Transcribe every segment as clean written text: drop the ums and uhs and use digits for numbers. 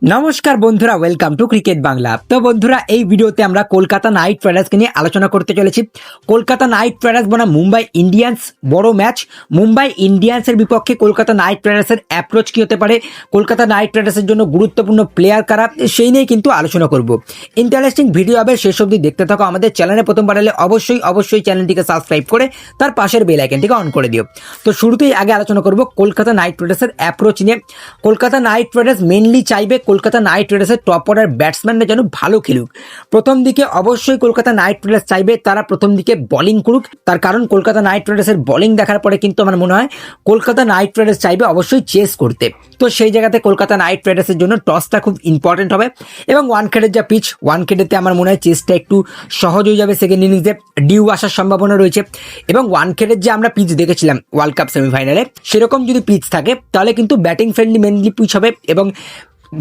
নমস্কার বন্ধুরা, welcome to cricket Bangla. তো বন্ধুরা, এই ভিডিওতে আমরা কলকাতা নাইট রাইডার্সকে নিয়ে আলোচনা করতে চলেছি। কলকাতা নাইট রাইডার্স বনাম মুম্বাই ইন্ডিয়ান্স, বড় ম্যাচ। মুম্বাই ইন্ডিয়ান্সের বিপক্ষে কলকাতা নাইট রাইডার্সের অ্যাপ্রোচ কী হতে পারে, কলকাতা নাইট রাইডার্সের জন্য গুরুত্বপূর্ণ প্লেয়ার কারা, সেই নিয়ে কিন্তু আলোচনা করব। ইন্টারেস্টিং ভিডিও হবে, শেষ অবধি দেখতে থাকো। আমাদের চ্যানেলে প্রথমবার এলে অবশ্যই চ্যানেলটিকে সাবস্ক্রাইব করে তার পাশের বেল আইকনটিকে অন করে দিও। তো শুরুতেই আগে আলোচনা করব কলকাতা নাইট রাইডার্সের অ্যাপ্রোচ নিয়ে। কলকাতা নাইট রাইডার্স মেনলি চাইবে কলকাতা নাইট রাইডার্সের টপ অর্ডার ব্যাটসম্যানরা যেন ভালো খেলুক। প্রথম দিকে অবশ্যই কলকাতা নাইট রাইডার্স চাইবে তারা প্রথম দিকে বোলিং করুক, তার কারণ কলকাতা নাইট রাইডার্সের বোলিং দেখার পরে কিন্তু আমার মনে হয় কলকাতা নাইট রাইডার্স চাইবে অবশ্যই চেস করতে। তো সেই জায়গাতে কলকাতা নাইট রাইডার্সের জন্য টসটা খুব ইম্পর্টেন্ট হবে এবং ওয়ানখেডের যা পিচ, ওয়ানখেডেতে আমার মনে হয় চেসটা একটু সহজ হয়ে যাবে। সেকেন্ড ইনিংসে ডিউ আসার সম্ভাবনা রয়েছে এবং ওয়ানখেডের যে আমরা পিচ দেখেছিলাম ওয়ার্ল্ড কাপ সেমিফাইনালে, সেরকম যদি পিচ থাকে তাহলে কিন্তু ব্যাটিং ফ্রেন্ডলি মেনলি পিচ হবে। এবং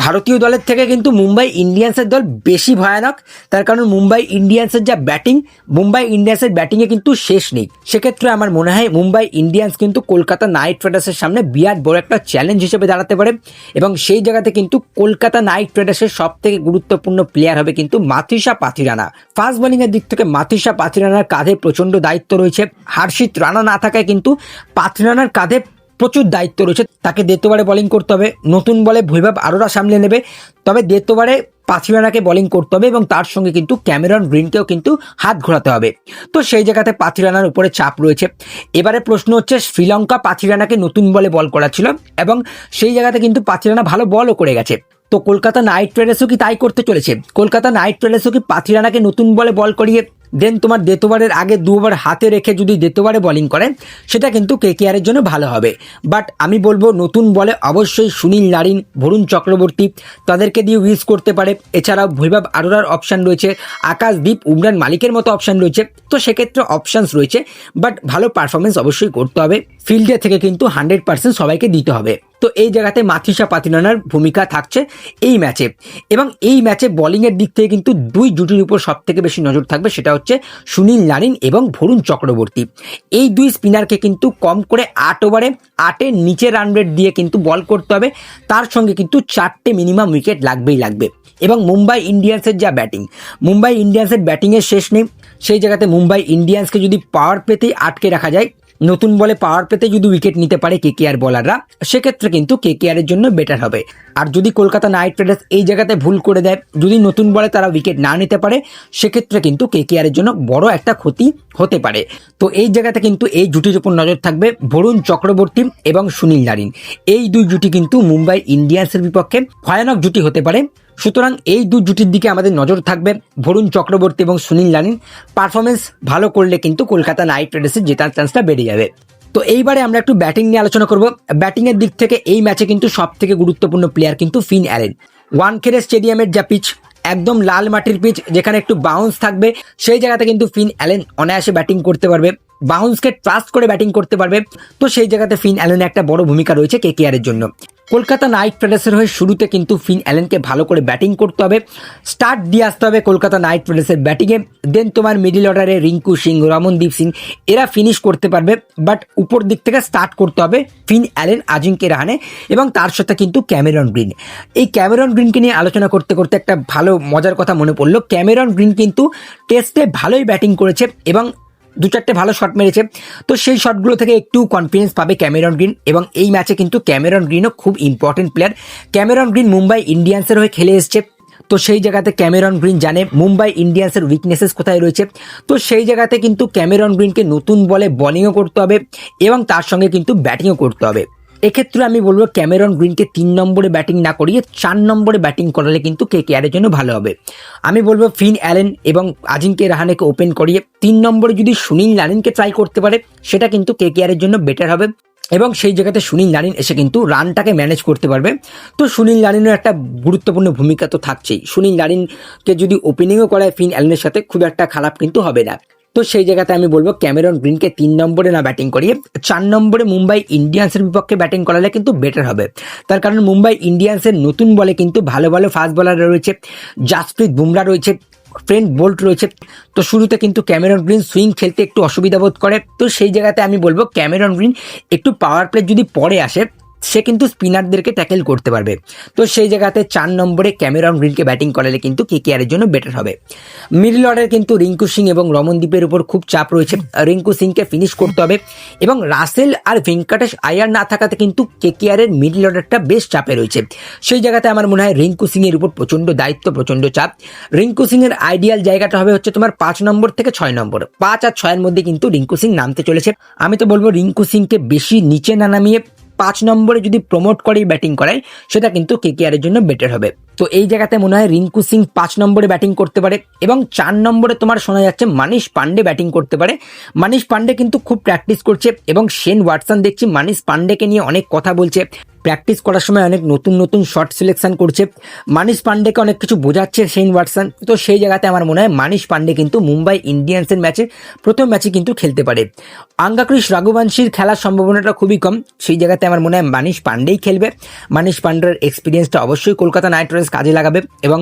ভারতীয় দলের থেকে কিন্তু মুম্বাই ইন্ডিয়ান্সের দল বেশি ভয়ানক, তার কারণ মুম্বাই ইন্ডিয়ান্সের যা ব্যাটিং, মুম্বাই ইন্ডিয়ান্সের ব্যাটিংয়ে কিন্তু শেষ নেই। সেক্ষেত্রে আমার মনে হয় মুম্বাই ইন্ডিয়ান্স কিন্তু কলকাতা নাইট রাইডার্সের সামনে বিরাট বড় একটা চ্যালেঞ্জ হিসেবে দাঁড়াতে পারে এবং সেই জায়গাতে কিন্তু কলকাতা নাইট রাইডার্সের সব থেকে গুরুত্বপূর্ণ প্লেয়ার হবে কিন্তু মাথিসা পাথিরানা। ফাস্ট বোলিংয়ের দিক থেকে মাথিসা পাথিরানার কাঁধে প্রচণ্ড দায়িত্ব রয়েছে। হার্ষিত রানা না থাকায় কিন্তু পাথিরানার কাঁধে প্রচুর দায়িত্ব রয়েছে। তাকে ডেথ ওভারে বোলিং করতে হবে, নতুন বলে বৈভব আরোরা সামলে নেবে, তবে ডেথ ওভারে পাথিরানাকে বোলিং করতে হবে এবং তার সঙ্গে কিন্তু ক্যামেরন গ্রিনকেও কিন্তু হাত ঘোরাতে হবে। তো সেই জায়গাতে পাথিরানার উপরে চাপ রয়েছে। এবারে প্রশ্ন হচ্ছে, শ্রীলঙ্কা পাথিরানাকে নতুন বলে বল করাচ্ছিল এবং সেই জায়গাতে কিন্তু পাথিরানা ভালো বলও করে গেছে। তো কলকাতা নাইট রাইডার্সও কি তাই করতে চলেছে? কলকাতা নাইট রাইডার্সও কি পাথিরানাকে নতুন বলে বল করিয়ে দেন তোমার ডেথ ওভারের আগে 2 ওভার হাতে রেখে যদি ডেথ ওভারে বোলিং করেন, সেটা কিন্তু কেকেআরের জন্য ভালো হবে। বাট আমি বলবো নতুন বলে অবশ্যই সুনীল নারিন, বরুণ চক্রবর্তী তাদেরকে দিয়ে ইউজ করতে পারে। এছাড়াও বৈভব আরোরার অপশান রয়েছে, আকাশদীপ, উমরান মালিকের মতো অপশান রয়েছে। তো সেক্ষেত্রে অপশানস রয়েছে, বাট ভালো পারফরমেন্স অবশ্যই করতে হবে। ফিল্ডে থেকে কিন্তু 100% সবাইকে দিতে হবে। তো এই জায়গাতে মাথিসা পাথিরানার ভূমিকা থাকছে এই ম্যাচে এবং এই ম্যাচে বোলিংয়ের দিক থেকে কিন্তু দুই জুটির উপর সব থেকে বেশি নজর থাকবে, সেটা হচ্ছে সুনীল নারিন এবং বরুণ চক্রবর্তী। এই দুই স্পিনারকে কিন্তু কম করে 8 ওভারে 8-এর নিচে রান রেট দিয়ে কিন্তু বল করতে হবে। তার সঙ্গে কিন্তু 4টে মিনিমাম উইকেট লাগবে। এবং মুম্বাই ইন্ডিয়ান্সের যা ব্যাটিং, মুম্বাই ইন্ডিয়ান্সের ব্যাটিংয়ের শেষ নেই। সেই জায়গাতে মুম্বাই ইন্ডিয়ান্সকে যদি পাওয়ার প্লেতেই আটকে রাখা যায়, নতুন বলে পাওয়ার প্লেতে যদি উইকেট নিতে পারে কেকেআর বোলাররা, সেক্ষেত্রে কিন্তু কেকেআরের জন্য বেটার হবে। আর যদি কলকাতা নাইট রাইডার্স এই জায়গাতে ভুল করে দেয়, যদি নতুন বলে তারা উইকেট না নিতে পারে, সেক্ষেত্রে কিন্তু কেকেআরের জন্য বড় একটা ক্ষতি হতে পারে। তো এই জায়গাতে কিন্তু এই জুটির উপর নজর থাকবে, বরুণ চক্রবর্তী এবং সুনীল নারিন। এই দুই জুটি কিন্তু মুম্বাই ইন্ডিয়ান্সের বিপক্ষে ভয়ানক জুটি হতে পারে। সুতরাং এই দুই জুটির দিকে আমাদের নজর থাকবে। বরুণ চক্রবর্তী এবং সুনীল নারিন পারফরমেন্স ভালো করলে কিন্তু কলকাতা নাইট রাইডার্সের জেতার চান্সটা বেড়ে যাবে। তো এইবারে আমরা একটু ব্যাটিং নিয়ে আলোচনা করব। ব্যাটিংয়ের দিক থেকে এই ম্যাচে কিন্তু সব থেকে গুরুত্বপূর্ণ প্লেয়ার কিন্তু ফিন অ্যালেন। ওয়ানখেড়ে স্টেডিয়ামের যা পিচ, একদম লাল মাটির পিচ, যেখানে একটু বাউন্স থাকবে, সেই জায়গাতে কিন্তু ফিন অ্যালেন অনায়াসে ব্যাটিং করতে পারবে, বাউন্সকে ট্রাস্ট করে ব্যাটিং করতে পারবে। তো সেই জায়গাতে ফিন অ্যালেনের একটা বড় ভূমিকা রয়েছে কেকেআরের জন্য। কলকাতা নাইট রাইডার্সের হয়ে শুরুতে কিন্তু ফিন অ্যালেনকে ভালো করে ব্যাটিং করতে হবে, স্টার্ট দিয়ে আসতে হবে কলকাতা নাইট রাইডার্সের ব্যাটিংয়ে। দেন তোমার মিডিল অর্ডারে রিঙ্কু সিং, রমনদীপ সিং এরা ফিনিশ করতে পারবে, বাট উপর দিক থেকে স্টার্ট করতে হবে ফিন অ্যালেন, আজিঙ্কে রাহানে এবং তার সাথে কিন্তু ক্যামেরন গ্রিন। এই ক্যামেরন গ্রিনকে নিয়ে আলোচনা করতে করতে একটা ভালো মজার কথা মনে পড়লো। ক্যামেরন গ্রিন কিন্তু টেস্টে ভালোই ব্যাটিং করেছে এবং 2-4টে ভালো শট মেরেছে। তো সেই শটগুলো থেকে একটু কনফিডেন্স পাবে ক্যামেরন গ্রিন এবং এই ম্যাচে কিন্তু ক্যামেরন গ্রিনও খুব important player. Cameron Green Mumbai ইন্ডিয়ান্সের হয়ে খেলে এসছে, তো সেই জায়গাতে ক্যামেরন গ্রিন জানে মুম্বাই ইন্ডিয়ান্সের উইকনেসেস কোথায় রয়েছে। তো সেই জায়গাতে কিন্তু ক্যামেরন গ্রিনকে নতুন বলে বোলিংও করতে হবে এবং তার সঙ্গে কিন্তু ব্যাটিংও করতে হবে। এক্ষেত্রে আমি বলবো ক্যামেরন গ্রিনকে 3 নম্বরে ব্যাটিং না করিয়ে 4 নম্বরে ব্যাটিং করালে কিন্তু কেকেআরের জন্য ভালো হবে। আমি বলবো ফিন অ্যালেন এবং আজিঙ্কে রাহানেকে ওপেন করিয়ে 3 নম্বরে যদি সুনীল নারিনকে ট্রাই করতে পারে, সেটা কিন্তু কেকেআরের জন্য বেটার হবে এবং সেই জায়গাতে সুনীল নারিন এসে কিন্তু রানটাকে ম্যানেজ করতে পারবে। তো সুনীল নারিনের একটা গুরুত্বপূর্ণ ভূমিকা তো থাকছেই। সুনীল নারিনকে যদি ওপেনিংও করায় ফিন অ্যালেনের সাথে, খুব একটা খারাপ কিন্তু হবে না। তো সেই জায়গাতে আমি বলবো ক্যামেরন গ্রিনকে 3 নম্বরে না ব্যাটিং করিয়ে 4 নম্বরে মুম্বাই ইন্ডিয়ান্সের বিপক্ষে ব্যাটিং করালে কিন্তু বেটার হবে। তার কারণ মুম্বাই ইন্ডিয়ান্সের নতুন বলে কিন্তু ভালো ফাস্ট বোলার রয়েছে, জাসপ্রীত বুমরা রয়েছে, ট্রেন্ট বোল্ট রয়েছে। তো শুরুতে কিন্তু ক্যামেরন গ্রিন সুইং খেলতে একটু অসুবিধা বোধ করে। তো সেই জায়গাতে আমি বলবো ক্যামেরন গ্রিন একটু পাওয়ার প্লে যদি পরে আসে, সে কিন্তু স্পিনারদেরকে ট্যাকেল করতে পারবে। তো সেই জায়গাতে 4 নম্বরে ক্যামেরন গ্রিনকে ব্যাটিং করালে কিন্তু কেকেআর এর জন্য বেটার হবে। মিডল অর্ডারে কিন্তু রিঙ্কু সিং এবং রমনদীপের উপর খুব চাপ রয়েছে। রিঙ্কু সিংকে ফিনিশ করতে হবে এবং রাসেল আর ভেঙ্কটেশ আয়ার না থাকাতে কিন্তু কেকেআর এর মিডল অর্ডারটা বেশ চাপে রয়েছে। সেই জায়গাতে আমার মনে হয় রিঙ্কু সিং এর উপর প্রচন্ড দায়িত্ব, প্রচন্ড চাপ। রিঙ্কু সিং এর আইডিয়াল জায়গাটা হবে হচ্ছে তোমার 5 নম্বর থেকে 6 নম্বর। 5 আর 6 এর মধ্যে কিন্তু রিঙ্কু সিং নামতে চলেছে। আমি তো বলবো রিঙ্কু সিংকে বেশি নিচে না নামিয়ে 5 নম্বরে যদি প্রমোট করে ব্যাটিং করায় সেটা কিন্তু কেকেআর এর জন্য বেটার হবে। তো এই জায়গাতে মনে হয় রিঙ্কু সিং 5 নম্বরে ব্যাটিং করতে পারে এবং 4 নম্বরে তোমার শোনা যাচ্ছে মানিশ পান্ডে ব্যাটিং করতে পারে। মানিশ পান্ডে কিন্তু খুব প্র্যাকটিস করছে এবং শেন ওয়াটসন দেখছি মানিশ পান্ডেকে নিয়ে অনেক কথা বলছে, প্র্যাকটিস করার সময় অনেক নতুন নতুন শট সিলেকশন করছে। মানিশ পান্ডেকে অনেক কিছু বোঝাচ্ছে শেন ওয়াটসন। তো সেই জায়গাতে আমার মনে হয় মানিশ পান্ডে কিন্তু মুম্বাই ইন্ডিয়ান্সের প্রথম ম্যাচে কিন্তু খেলতে পারে। আঙ্গাক্রিস রাঘুবংশীর খেলার সম্ভাবনাটা খুবই কম। সেই জায়গাতে আমার মনে হয় মানিশ পান্ডেই খেলবে। মানিশ পান্ডের এক্সপিরিয়েন্সটা অবশ্যই কলকাতা নাইট রাইডার্স কাজে লাগাবে এবং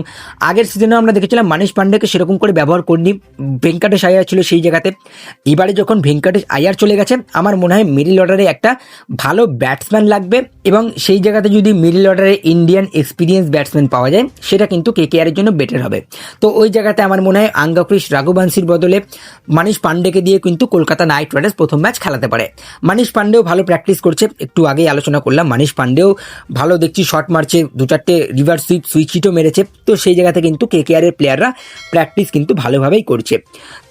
আগের সিজনেও আমরা দেখেছিলাম মানিশ পান্ডেকে সেরকম করে ব্যবহার করিনি। ভেঙ্কটেশ আয়ার ছিল সেই জায়গাতে। এবারে যখন ভেঙ্কটেশ আয়ার চলে গেছে আমার মনে হয় মিডল অর্ডারে একটা ভালো ব্যাটসম্যান লাগবে এবং সেই জায়গাতে যদি মিডল অর্ডারে ইন্ডিয়ান এক্সপিরিয়েন্স ব্যাটসম্যান পাওয়া যায় সেটা কিন্তু কেকেআর এর জন্য বেটার হবে। তো ওই জায়গাতে আমার মনে হয় আঙ্গাক্রিস রাঘুবংশীর বদলে মানিশ পান্ডেকে দিয়ে কিন্তু কলকাতা নাইট রাইডার্স প্রথম ম্যাচ খেলাতে পারে। মানিশ পান্ডেও ভালো প্র্যাকটিস করছে, একটু আগেই আলোচনা করলাম। মানিশ পান্ডেও ভালো দেখছি শট মারছে, 2-4টে রিভার্স সুইচ হিটও মেরেছে। তো সেই জায়গাতে কিন্তু কেকেআর এর প্লেয়াররা প্র্যাকটিস কিন্তু ভালোভাবেই করছে।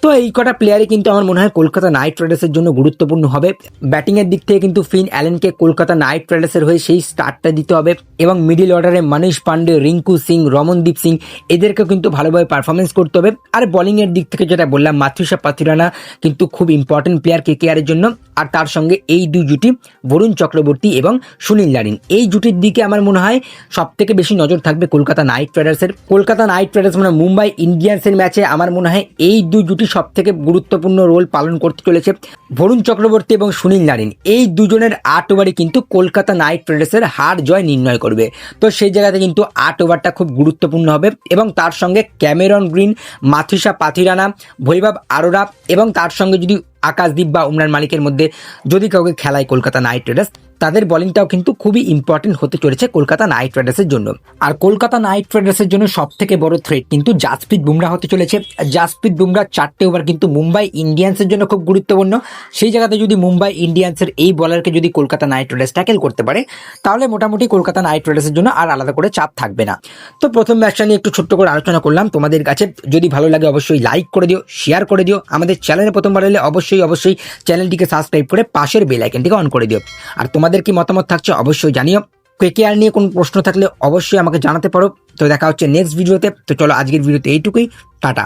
তো এই কটা প্লেয়ারই কিন্তু আমার মনে হয় কলকাতা নাইট রাইডার্সের জন্য গুরুত্বপূর্ণ হবে। ব্যাটিংয়ের দিক থেকে কিন্তু ফিন অ্যালেনকে কলকাতা নাইট রাইডার্সের হয়ে সেই স্টার্টটা দিতে হবে এবং মিডল অর্ডারে মানিশ পান্ডে, রিঙ্কু সিং, রমনদীপ সিং এদেরকে কিন্তু ভালোভাবে পারফরমেন্স করতে হবে। আর বোলিংয়ের দিক থেকে যেটা বললাম মাথুসা পাথিরানা কিন্তু খুব ইম্পর্টেন্ট প্লেয়ার কেকেআর এর জন্য। আর তার সঙ্গে এই দুই জুটি বরুণ চক্রবর্তী এবং সুনীল নারিন, এই জুটির দিকে আমার মনে হয় সব থেকে বেশি নজর থাকবে কলকাতা নাইট রাইডার্সের। কলকাতা নাইট রাইডার্স মানে মুম্বাই ইন্ডিয়ান্সের ম্যাচে আমার মনে হয় এই দুই জুটি সব থেকে গুরুত্বপূর্ণ রোল পালন করতে চলেছে। বরুণ চক্রবর্তী এবং সুনীল নারিন এই দুজনের 8 ওভারই কিন্তু কলকাতা নাইট রাইডার্সের হার জয় নির্ণয় করবে। তো সেই জায়গাতে কিন্তু 8 ওভারটা খুব গুরুত্বপূর্ণ হবে এবং তার সঙ্গে ক্যামেরন গ্রিন, মাথুসা পাথিরানা, বৈভব আরোরা এবং তার সঙ্গে যদি আকাশদীপ বা উমরান মালিকের মধ্যে যদি কাউকে খেলায় কলকাতা নাইট রাইডার্স, তাদের বোলিংটাও কিন্তু খুবই ইম্পর্টেন্ট হতে চলেছে কলকাতা নাইট রাইডার্সের জন্য। আর কলকাতা নাইট রাইডার্সের জন্য সব থেকে বড় থ্রেট কিন্তু জাসপ্রীত বুমরা হতে চলেছে। জাসপ্রীত বুমরা 4টে ওভার কিন্তু মুম্বাই ইন্ডিয়ান্সের জন্য খুব গুরুত্বপূর্ণ। সেই জায়গাতে যদি মুম্বাই ইন্ডিয়ান্সের এই বলারকে যদি কলকাতা নাইট রাইডার্স ট্যাকেল করতে পারে তাহলে মোটামুটি কলকাতা নাইট রাইডার্সের জন্য আর আলাদা করে চাপ থাকবে না। তো প্রথম ম্যাচটা নিয়ে একটু ছোট্ট করে আলোচনা করলাম তোমাদের কাছে। যদি ভালো লাগে অবশ্যই লাইক করে দিও, শেয়ার করে দিও। আমাদের চ্যানেলে প্রথমবার এলে অবশ্যই চ্যানেলটিকে সাবস্ক্রাইব করে পাশের বেল আইকনটিকে অন করে দিও। আর তোমাদের কি মতামত থাকছে অবশ্যই জানিও। কেকেআর নিয়ে কোনো প্রশ্ন থাকলে অবশ্যই আমাকে জানাতে পারো। তো দেখা হচ্ছে নেক্সট ভিডিওতে। তো চলো আজকের ভিডিওতে এইটুকুই, টাটা।